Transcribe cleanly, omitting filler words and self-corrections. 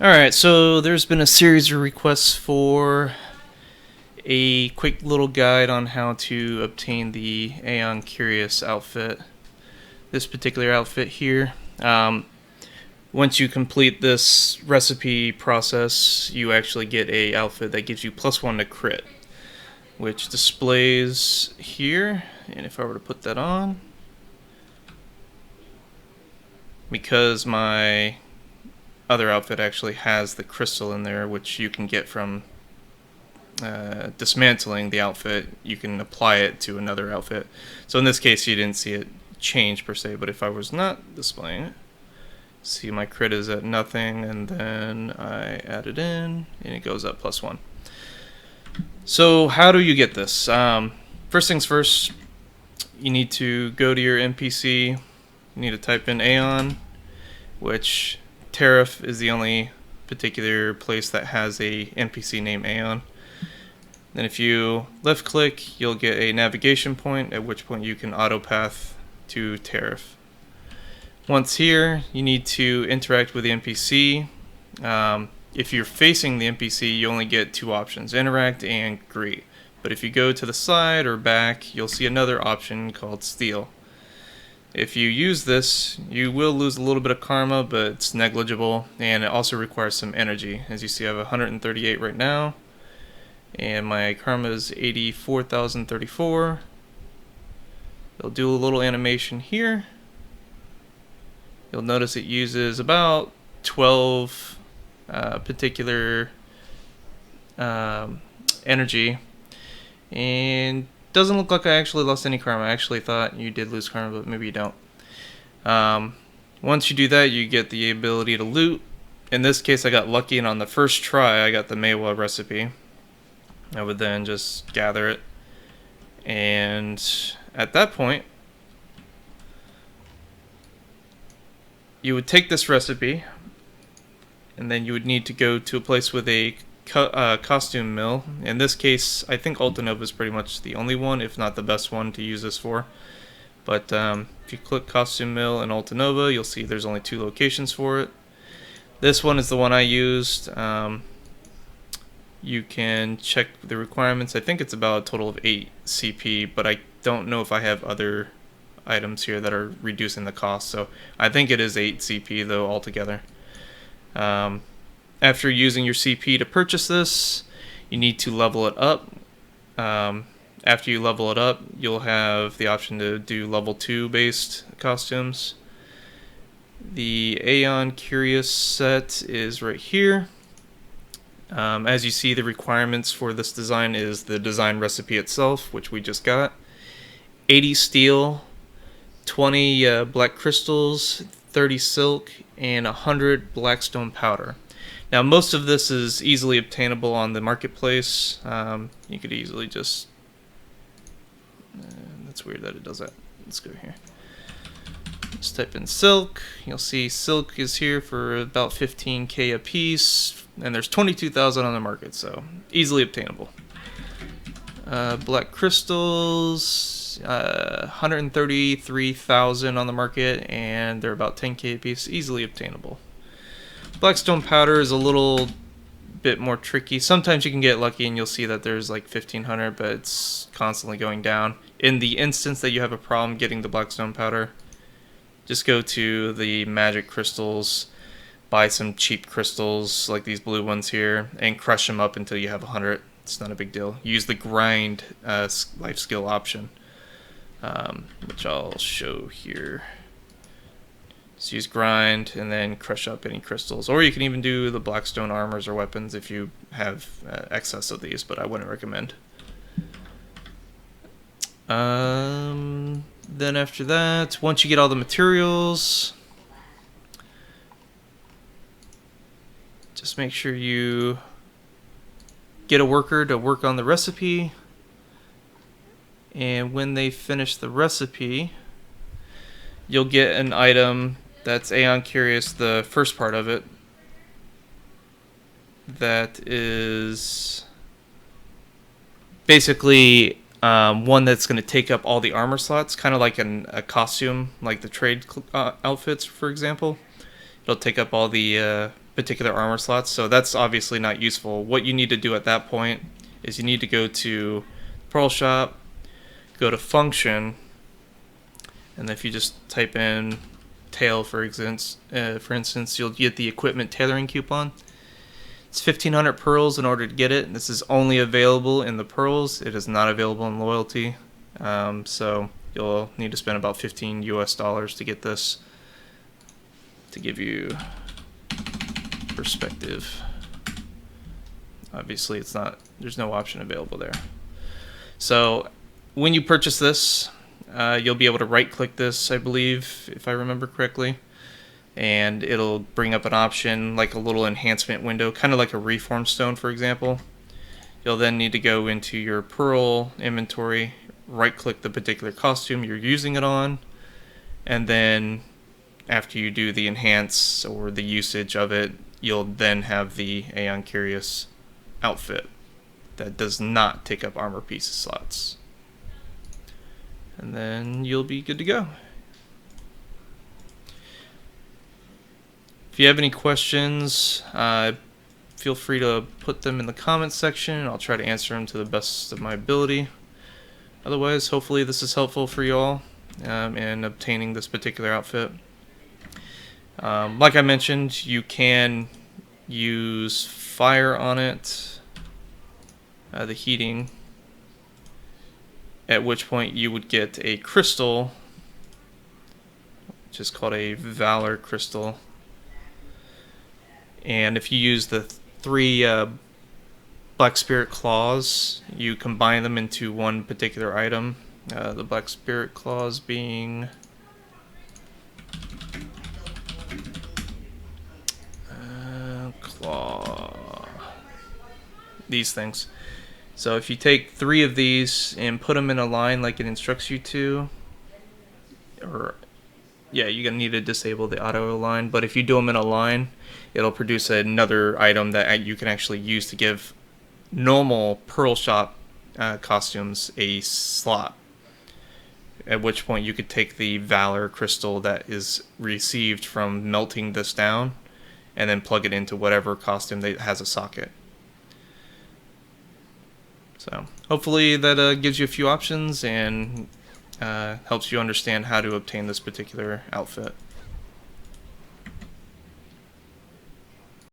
Alright, so there's been a series of requests for a quick little guide on how to obtain the Ahon Kirus outfit. This particular outfit here. Once you complete this recipe process, you actually get a outfit that gives you +1 to crit, which displays here. And if I were to put that on, because my other outfit actually has the crystal in there, which you can get from dismantling the outfit, you can apply it to another outfit. So in this case, you didn't see it change per se, but if I was not displaying it, see my crit is at nothing, and then I add it in, and it goes up +1. So how do you get this? First things first, you need to go to your NPC. You need to type in Ahon, which Tariff is the only particular place that has a NPC named Ahon. Then if you left click, you'll get a navigation point, at which point you can auto path to Tariff. Once here, you need to interact with the NPC. If you're facing the NPC, you only get two options, interact and greet. But if you go to the side or back, you'll see another option called steal. If you use this, you will lose a little bit of karma, but it's negligible, and it also requires some energy. As you see, I have 138 right now, and my karma is 84,034. It'll do a little animation here. You'll notice it uses about 12 particular energy, and doesn't look like I actually lost any karma. I actually thought you did lose karma, but maybe you don't. Once you do that, you get the ability to loot. In this case, I got lucky, and on the first try, I got the Meiwa recipe. I would then just gather it, and at that point, you would take this recipe, and then you would need to go to a place with a costume mill. In this case, I think Altanova is pretty much the only one, if not the best one to use this for. But if you click costume mill in Altanova, you'll see there's only 2 locations for it. This one is the one I used. You can check the requirements. I think it's about a total of 8 CP, but I don't know if I have other items here that are reducing the cost, so I think it is 8 CP though altogether. After using your CP to purchase this, you need to level it up. After you level it up, you'll have the option to do level 2 based costumes. The Ahon Kirus set is right here. As you see, the requirements for this design is the design recipe itself, which we just got. 80 steel, 20 black crystals, 30 silk, and 100 blackstone powder. Now, most of this is easily obtainable on the marketplace. You could easily just... that's weird that it does that. Let's go here. Just type in silk. You'll see silk is here for about 15k a piece, and there's 22,000 on the market, so easily obtainable. Black crystals, 133,000 on the market, and they're about 10k a piece, easily obtainable. Blackstone powder is a little bit more tricky. Sometimes you can get lucky and you'll see that there's like 1,500, but it's constantly going down. In the instance that you have a problem getting the blackstone powder, just go to the magic crystals, buy some cheap crystals like these blue ones here, and crush them up until you have 100. It's not a big deal. Use the grind life skill option, which I'll show here. Just use grind and then crush up any crystals. Or you can even do the blackstone armors or weapons if you have excess of these, but I wouldn't recommend. Then after that, once you get all the materials, just make sure you get a worker to work on the recipe. And when they finish the recipe, you'll get an item that's Ahon Kirus, the first part of it, that is basically one that's going to take up all the armor slots, kind of like a costume, like the trade outfits, for example. It'll take up all the particular armor slots, so that's obviously not useful. What you need to do at that point is you need to go to Pearl Shop, go to Function, and if you just type in tail, for instance, you'll get the equipment tailoring coupon. It's 1,500 pearls in order to get it. This is only available in the pearls. It is not available in loyalty. So you'll need to spend about $15 US to get this. To give you perspective, obviously it's not. There's no option available there. So when you purchase this, you'll be able to right-click this, I believe, if I remember correctly, and it'll bring up an option like a little enhancement window, kind of like a reform stone, for example. You'll then need to go into your pearl inventory, right-click the particular costume you're using it on, and then after you do the enhance or the usage of it, you'll then have the Ahon Kirus outfit that does not take up armor pieces slots. And then you'll be good to go. If you have any questions, feel free to put them in the comments section. I'll try to answer them to the best of my ability. Otherwise, hopefully this is helpful for you all in obtaining this particular outfit. Like I mentioned, you can use fire on it, the heating, at which point you would get a crystal, which is called a Valor crystal. And if you use the 3 Black Spirit claws, you combine them into one particular item. The Black Spirit claws being these things. So if you take 3 of these and put them in a line like it instructs you to, or yeah, you're gonna need to disable the auto align, but if you do them in a line, it'll produce another item that you can actually use to give normal Pearl Shop costumes a slot. At which point you could take the Valor crystal that is received from melting this down and then plug it into whatever costume that has a socket. So hopefully that gives you a few options and helps you understand how to obtain this particular outfit.